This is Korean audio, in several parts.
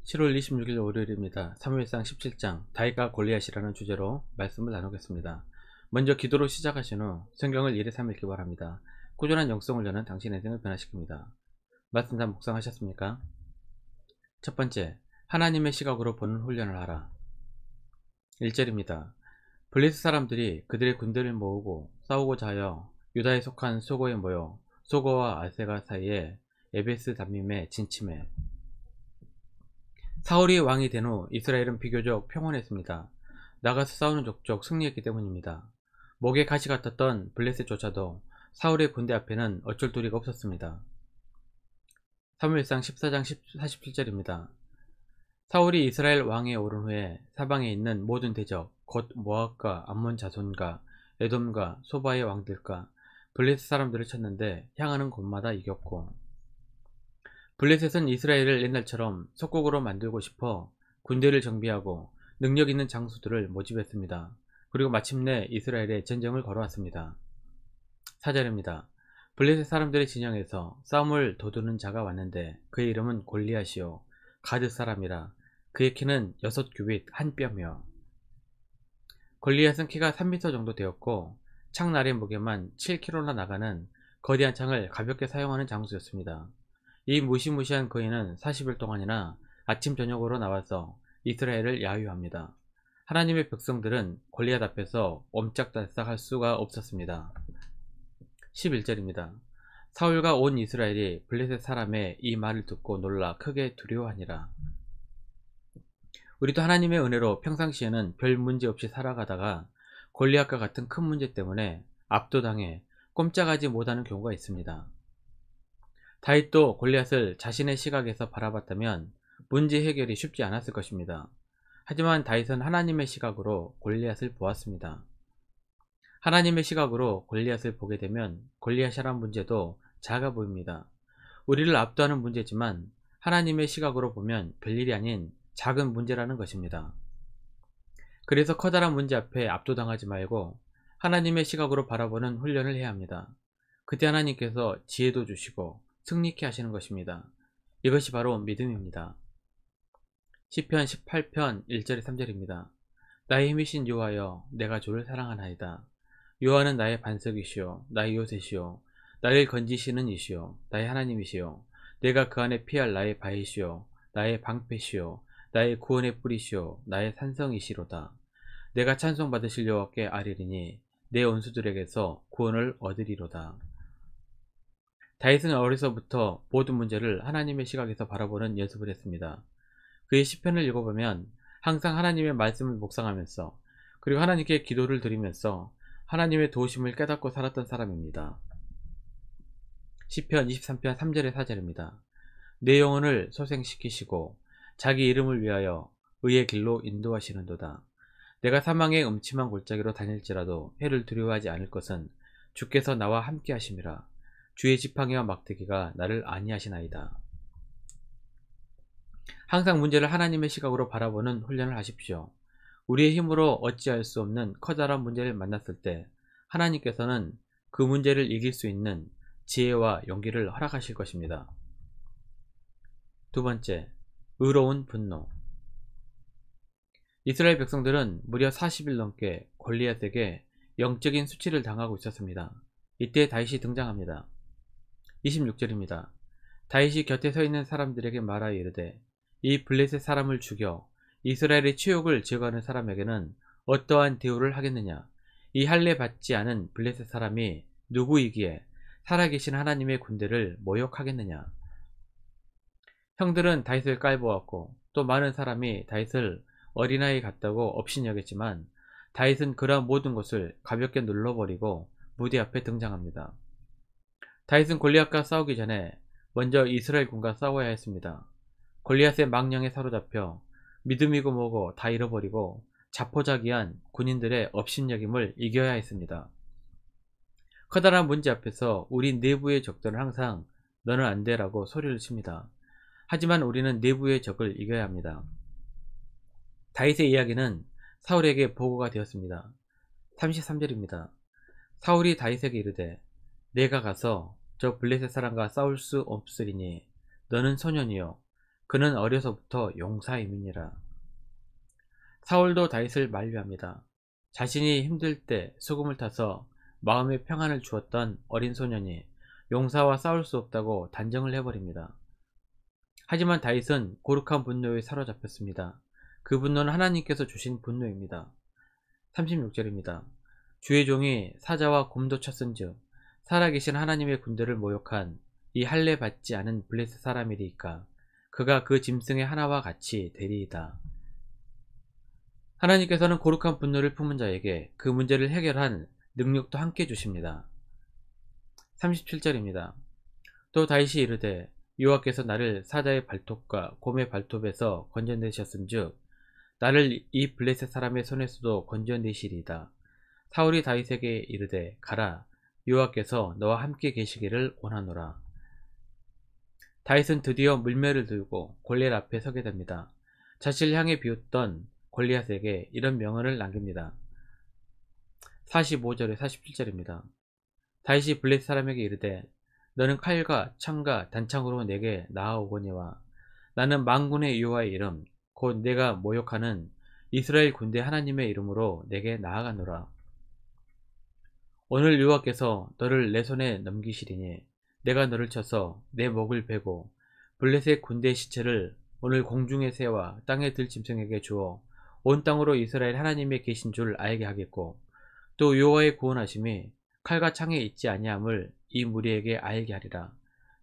7월 26일 월요일입니다. 사무엘상 17장 다윗과 골리앗이라는 주제로 말씀을 나누겠습니다. 먼저 기도로 시작하신 후 성경을 1회 3일 기도합니다. 꾸준한 영성을 여는 당신의 인생을 변화시킵니다. 말씀 다 묵상하셨습니까? 첫 번째, 하나님의 시각으로 보는 훈련을 하라. 1절입니다. 블레셋 사람들이 그들의 군대를 모으고 싸우고자 하여 유다에 속한 소고에 모여 소고와 아세가 사이에 에베스 담밈에 진침해. 사울이 왕이 된 후 이스라엘은 비교적 평온했습니다. 나가서 싸우는 족족 승리했기 때문입니다. 목에 가시 같았던 블레셋조차도 사울의 군대 앞에는 어쩔 도리가 없었습니다. 사무엘상 14장 47절입니다. 사울이 이스라엘 왕에 오른 후에 사방에 있는 모든 대적 곧 모압과 암몬 자손과 에돔과 소바의 왕들과 블레셋 사람들을 쳤는데 향하는 곳마다 이겼고, 블레셋은 이스라엘을 옛날처럼 속국으로 만들고 싶어 군대를 정비하고 능력 있는 장수들을 모집했습니다. 그리고 마침내 이스라엘에 전쟁을 걸어왔습니다. 4절입니다. 블레셋 사람들의 진영에서 싸움을 도두는 자가 왔는데 그의 이름은 골리앗이요 가드 사람이라. 그의 키는 6규빗 1뼘이요. 골리앗은 키가 3m 정도 되었고 창날의 무게만 7kg나 나가는 거대한 창을 가볍게 사용하는 장수였습니다. 이 무시무시한 거인은 40일 동안이나 아침 저녁으로 나와서 이스라엘을 야유합니다. 하나님의 백성들은 골리앗 앞에서 옴짝달싹 할 수가 없었습니다. 11절입니다. 사울과 온 이스라엘이 블레셋 사람의 이 말을 듣고 놀라 크게 두려워하니라. 우리도 하나님의 은혜로 평상시에는 별 문제 없이 살아가다가 골리앗과 같은 큰 문제 때문에 압도당해 꼼짝하지 못하는 경우가 있습니다. 다윗도 골리앗을 자신의 시각에서 바라봤다면 문제 해결이 쉽지 않았을 것입니다. 하지만 다윗은 하나님의 시각으로 골리앗을 보았습니다. 하나님의 시각으로 골리앗을 보게 되면 골리앗이란 문제도 작아 보입니다. 우리를 압도하는 문제지만 하나님의 시각으로 보면 별일이 아닌 작은 문제라는 것입니다. 그래서 커다란 문제 앞에 압도당하지 말고 하나님의 시각으로 바라보는 훈련을 해야 합니다. 그때 하나님께서 지혜도 주시고 승리케 하시는 것입니다. 이것이 바로 믿음입니다. 시편 18편 1절에 3절입니다. 나의 힘이신 여호와여, 내가 주를 사랑하나이다. 여호와는 나의 반석이시요 나의 요새시요 나를 건지시는 이시요 나의 하나님이시요 내가 그 안에 피할 나의 바위시요 나의 방패시요 나의 구원의 뿌리시요 나의 산성이시로다. 내가 찬송받으실 여호와께 아뢰리니 내 원수들에게서 구원을 얻으리로다. 다윗은 어려서부터 모든 문제를 하나님의 시각에서 바라보는 연습을 했습니다. 그의 시편을 읽어보면 항상 하나님의 말씀을 묵상하면서 그리고 하나님께 기도를 드리면서 하나님의 도우심을 깨닫고 살았던 사람입니다. 시편 23편 3절에 4절입니다. 내 영혼을 소생시키시고 자기 이름을 위하여 의의 길로 인도하시는도다. 내가 사망의 음침한 골짜기로 다닐지라도 해를 두려워하지 않을 것은 주께서 나와 함께 하심이라. 주의 지팡이와 막대기가 나를 안위하시나이다. 항상 문제를 하나님의 시각으로 바라보는 훈련을 하십시오. 우리의 힘으로 어찌할 수 없는 커다란 문제를 만났을 때 하나님께서는 그 문제를 이길 수 있는 지혜와 용기를 허락하실 것입니다. 두 번째, 의로운 분노. 이스라엘 백성들은 무려 40일 넘게 골리앗에게 영적인 수치를 당하고 있었습니다. 이때 다윗이 등장합니다. 26절입니다. 다윗이 곁에 서 있는 사람들에게 말하여 이르되 이 블레셋 사람을 죽여 이스라엘의 치욕을 제거하는 사람에게는 어떠한 대우를 하겠느냐. 이 할례 받지 않은 블레셋 사람이 누구이기에 살아계신 하나님의 군대를 모욕하겠느냐. 형들은 다윗을 깔보았고 또 많은 사람이 다윗을 어린아이 같다고 업신여겼지만 다윗은 그러한 모든 것을 가볍게 눌러버리고 무대 앞에 등장합니다. 다윗은 골리앗과 싸우기 전에 먼저 이스라엘 군과 싸워야 했습니다. 골리앗의 망령에 사로잡혀 믿음이고 뭐고 다 잃어버리고 자포자기한 군인들의 업신여김을 이겨야 했습니다. 커다란 문제 앞에서 우리 내부의 적들은 항상 너는 안 돼라고 소리를 칩니다. 하지만 우리는 내부의 적을 이겨야 합니다. 다윗의 이야기는 사울에게 보고가 되었습니다. 33절입니다. 사울이 다윗에게 이르되 내가 가서 저 블레셋 사람과 싸울 수 없으리니 너는 소년이요 그는 어려서부터 용사임이니라. 사울도 다윗을 만류합니다. 자신이 힘들 때 수금을 타서 마음의 평안을 주었던 어린 소년이 용사와 싸울 수 없다고 단정을 해버립니다. 하지만 다윗은 고룩한 분노에 사로잡혔습니다. 그 분노는 하나님께서 주신 분노입니다. 36절입니다. 주의 종이 사자와 곰도 쳤은즉 살아계신 하나님의 군대를 모욕한 이 할례 받지 않은 블레셋 사람이리이까 그가 그 짐승의 하나와 같이 되리이다. 하나님께서는 고룩한 분노를 품은 자에게 그 문제를 해결한 능력도 함께 주십니다. 37절입니다. 또 다윗이 이르되 여호와께서 나를 사자의 발톱과 곰의 발톱에서 건져내셨은즉 나를 이 블레셋 사람의 손에서도 건져내시리이다. 사울이 다윗에게 이르되 가라 여호와께서 너와 함께 계시기를 원하노라. 다윗은 드디어 물매를 들고 골리앗 앞에 서게 됩니다. 자신을 향해 비웃던 골리앗에게 이런 명언을 남깁니다. 45절에 47절입니다. 다윗이 블레셋 사람에게 이르되 너는 칼과 창과 단창으로 내게 나아오거니와 나는 만군의 여호와의 이름 곧 내가 모욕하는 이스라엘 군대 하나님의 이름으로 내게 나아가노라. 오늘 여호와께서 너를 내 손에 넘기시리니 내가 너를 쳐서 내 목을 베고 블레셋 군대의 시체를 오늘 공중의 새와 땅의 들짐승에게 주어 온 땅으로 이스라엘 하나님의 계신 줄 알게 하겠고 또 여호와의 구원하심이 칼과 창에 있지 아니함을 이 무리에게 알게 하리라.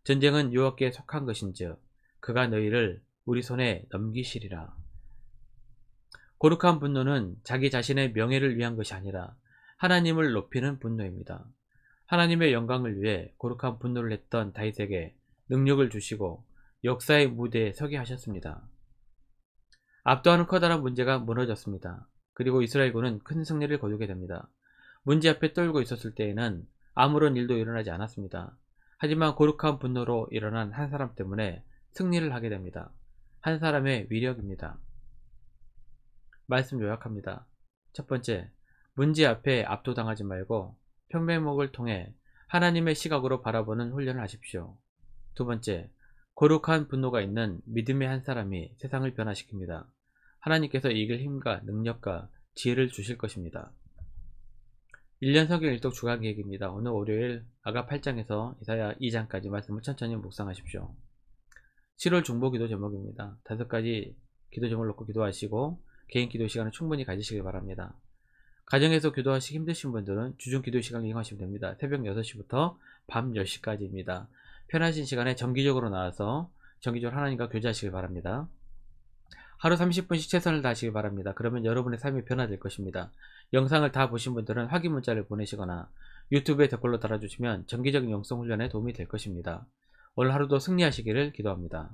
전쟁은 여호와께 속한 것인즉 그가 너희를 우리 손에 넘기시리라. 고룩한 분노는 자기 자신의 명예를 위한 것이 아니라 하나님을 높이는 분노입니다. 하나님의 영광을 위해 고룩한 분노를 했던 다윗에게 능력을 주시고 역사의 무대에 서게 하셨습니다. 압도하는 커다란 문제가 무너졌습니다. 그리고 이스라엘군은 큰 승리를 거두게 됩니다. 문제 앞에 떨고 있었을 때에는 아무런 일도 일어나지 않았습니다. 하지만 고룩한 분노로 일어난 한 사람 때문에 승리를 하게 됩니다. 한 사람의 위력입니다. 말씀 요약합니다. 첫 번째, 문제 앞에 압도당하지 말고 평면목을 통해 하나님의 시각으로 바라보는 훈련을 하십시오. 두 번째, 거룩한 분노가 있는 믿음의 한 사람이 세상을 변화시킵니다. 하나님께서 이길 힘과 능력과 지혜를 주실 것입니다. 1년 성경 일독 주간 계획입니다. 오늘 월요일 아가 8장에서 이사야 2장까지 말씀을 천천히 묵상하십시오. 7월 중보 기도 제목입니다. 5가지 기도 제목을 놓고 기도하시고 개인 기도 시간을 충분히 가지시길 바랍니다. 가정에서 기도하시기 힘드신 분들은 주중 기도 시간을 이용하시면 됩니다. 새벽 6시부터 밤 10시까지입니다. 편하신 시간에 정기적으로 나와서 정기적으로 하나님과 교제하시길 바랍니다. 하루 30분씩 최선을 다하시길 바랍니다. 그러면 여러분의 삶이 변화될 것입니다. 영상을 다 보신 분들은 확인 문자를 보내시거나 유튜브에 댓글로 달아주시면 정기적인 영성 훈련에 도움이 될 것입니다. 오늘 하루도 승리하시기를 기도합니다.